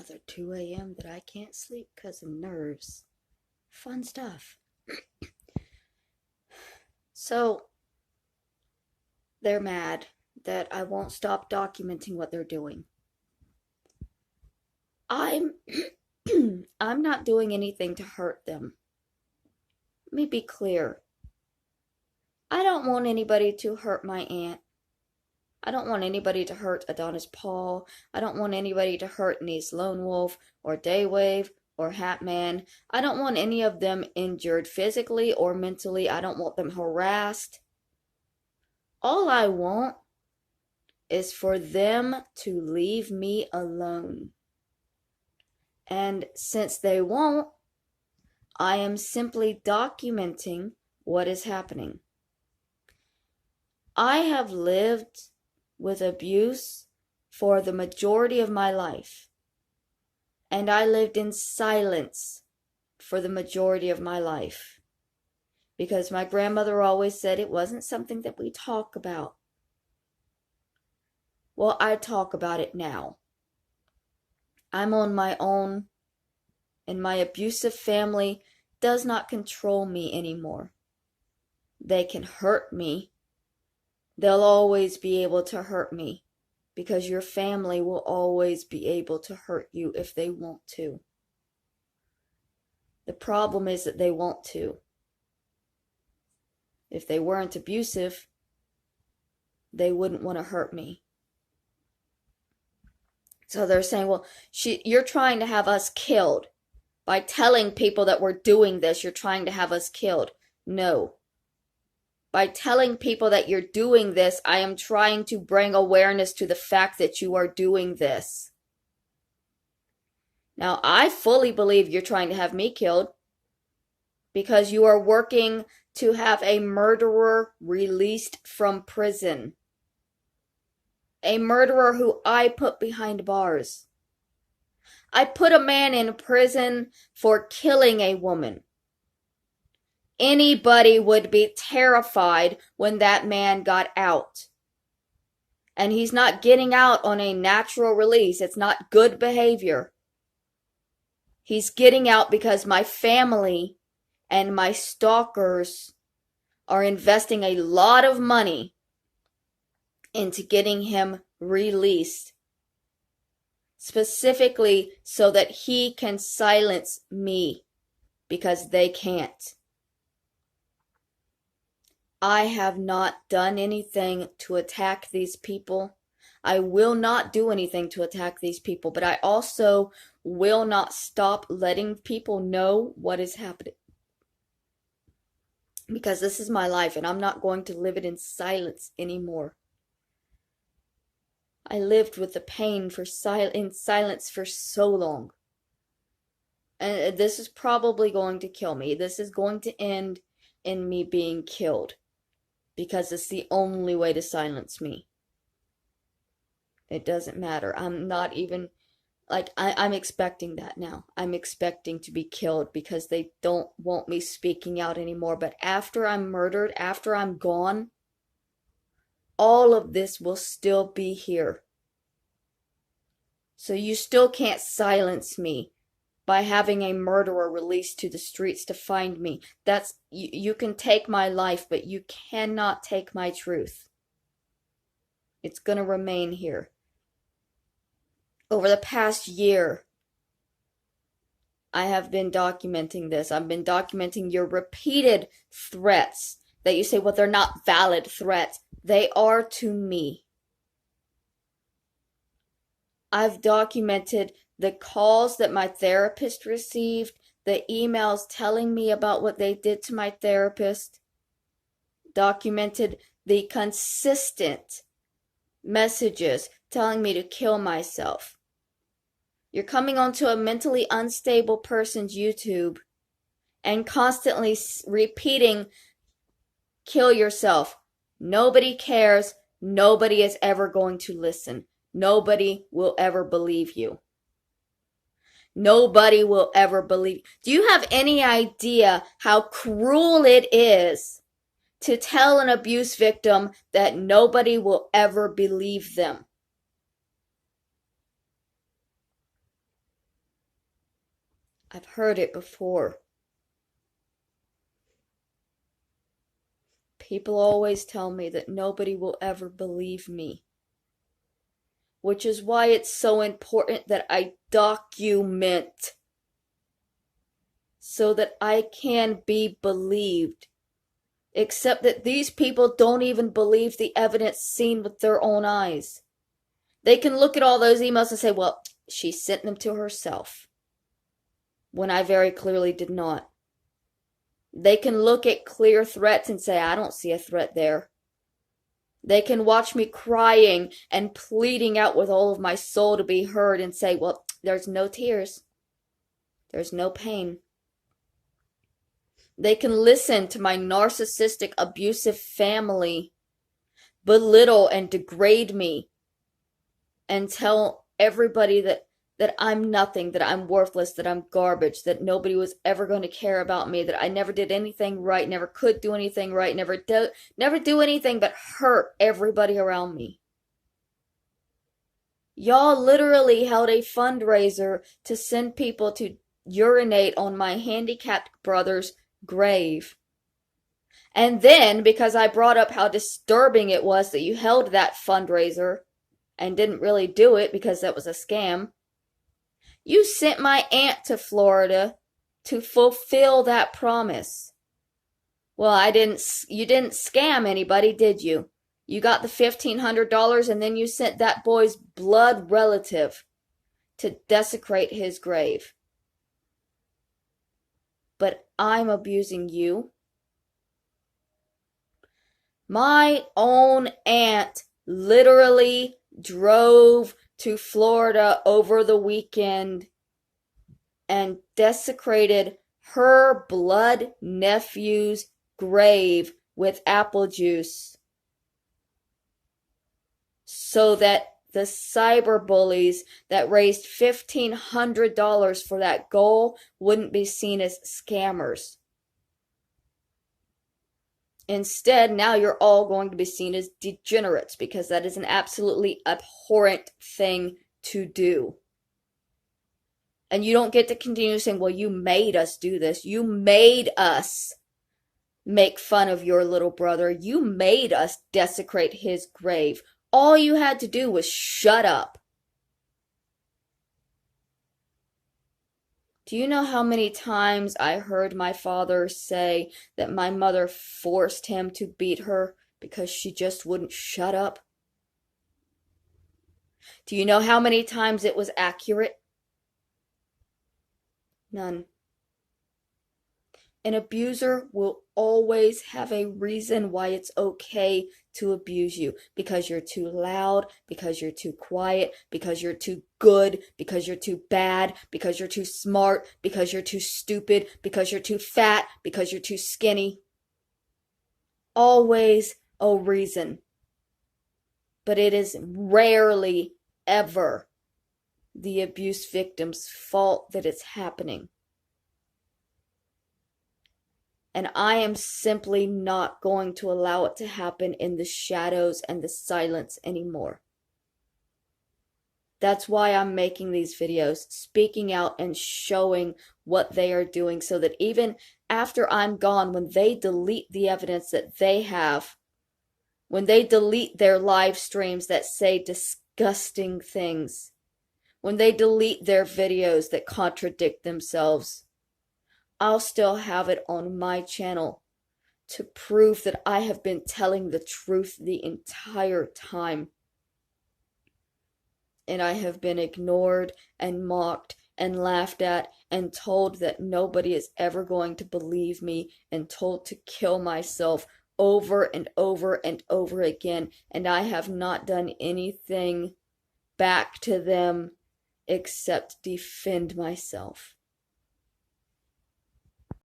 another 2 a.m. that I can't sleep because of nerves. Fun stuff. So, they're mad that I won't stop documenting what they're doing. I'm I'm not doing anything to hurt them. Let me be clear. I don't want anybody to hurt my aunt. I don't want anybody to hurt Adonis Paul. I don't want anybody to hurt Niece Lone Wolf or Daywave or Hatman. I don't want any of them injured physically or mentally. I don't want them harassed. All I want is for them to leave me alone. And since they won't, I am simply documenting what is happening. I have lived with abuse for the majority of my life, and I lived in silence for the majority of my life, because my grandmother always said it wasn't something that we talk about. Well, I talk about it now. I'm on my own, and my abusive family does not control me anymore. They can hurt me. They'll always be able to hurt me, because your family will always be able to hurt you if they want to. The problem is that they want to. If they weren't abusive, they wouldn't want to hurt me. So they're saying, well, you're trying to have us killed. By telling people that we're doing this, you're trying to have us killed. No. By telling people that you're doing this, I am trying to bring awareness to the fact that you are doing this. Now, I fully believe you're trying to have me killed because you are working to have a murderer released from prison. A murderer who I put behind bars. I put a man in prison for killing a woman. Anybody would be terrified when that man got out. And he's not getting out on a natural release. It's not good behavior. He's getting out because my family and my stalkers are investing a lot of money into getting him released. Specifically so that he can silence me, because they can't. I have not done anything to attack these people. I will not do anything to attack these people, but I also will not stop letting people know what is happening. Because this is my life and I'm not going to live it in silence anymore. I lived with the pain in silence for so long. And this is probably going to kill me. This is going to end in me being killed. Because it's the only way to silence me. It doesn't matter. I'm not even, I'm expecting that now. I'm expecting to be killed because they don't want me speaking out anymore. But after I'm murdered, after I'm gone, all of this will still be here. So you still can't silence me by having a murderer released to the streets to find me. You can take my life, but you cannot take my truth. It's going to remain here. Over the past year, I have been documenting this. I've been documenting your repeated threats that you say, well, they're not valid threats. They are to me. I've documented the calls that my therapist received, the emails telling me about what they did to my therapist, documented the consistent messages telling me to kill myself. You're coming onto a mentally unstable person's YouTube and constantly repeating, kill yourself. Nobody cares. Nobody is ever going to listen. Nobody will ever believe you. Nobody will ever believe. Do you have any idea how cruel it is to tell an abuse victim that nobody will ever believe them? I've heard it before. People always tell me that nobody will ever believe me, which is why it's so important that I document so that I can be believed. Except that these people don't even believe the evidence seen with their own eyes. They can look at all those emails and say, well, she sent them to herself, when I very clearly did not. They can look at clear threats and say, I don't see a threat there. They can watch me crying and pleading out with all of my soul to be heard and say, well, there's no tears. There's no pain. They can listen to my narcissistic, abusive family belittle and degrade me and tell everybody that I'm nothing, that I'm worthless, that I'm garbage, that nobody was ever going to care about me, that I never did anything right, never could do anything right, never do anything but hurt everybody around me. Y'all literally held a fundraiser to send people to urinate on my handicapped brother's grave. And then, because I brought up how disturbing it was that you held that fundraiser and didn't really do it because that was a scam, you sent my aunt to Florida to fulfill that promise. Well, you didn't scam anybody, did you? You got the $1,500 and then you sent that boy's blood relative to desecrate his grave. But I'm abusing you. My own aunt literally drove to Florida over the weekend and desecrated her blood nephew's grave with apple juice so that the cyber bullies that raised $1,500 for that goal wouldn't be seen as scammers. Instead, now you're all going to be seen as degenerates because that is an absolutely abhorrent thing to do. And you don't get to continue saying, well, you made us do this. You made us make fun of your little brother. You made us desecrate his grave. All you had to do was shut up. Do you know how many times I heard my father say that my mother forced him to beat her because she just wouldn't shut up? Do you know how many times it was accurate? None. An abuser will always have a reason why it's okay to abuse you. Because you're too loud, because you're too quiet, because you're too good, because you're too bad, because you're too smart, because you're too stupid, because you're too fat, because you're too skinny. Always a reason. But it is rarely ever the abuse victim's fault that it's happening. And I am simply not going to allow it to happen in the shadows and the silence anymore. That's why I'm making these videos, speaking out and showing what they are doing so that even after I'm gone, when they delete the evidence that they have, when they delete their live streams that say disgusting things, when they delete their videos that contradict themselves, I'll still have it on my channel to prove that I have been telling the truth the entire time. And I have been ignored and mocked and laughed at and told that nobody is ever going to believe me and told to kill myself over and over and over again. And I have not done anything back to them except defend myself.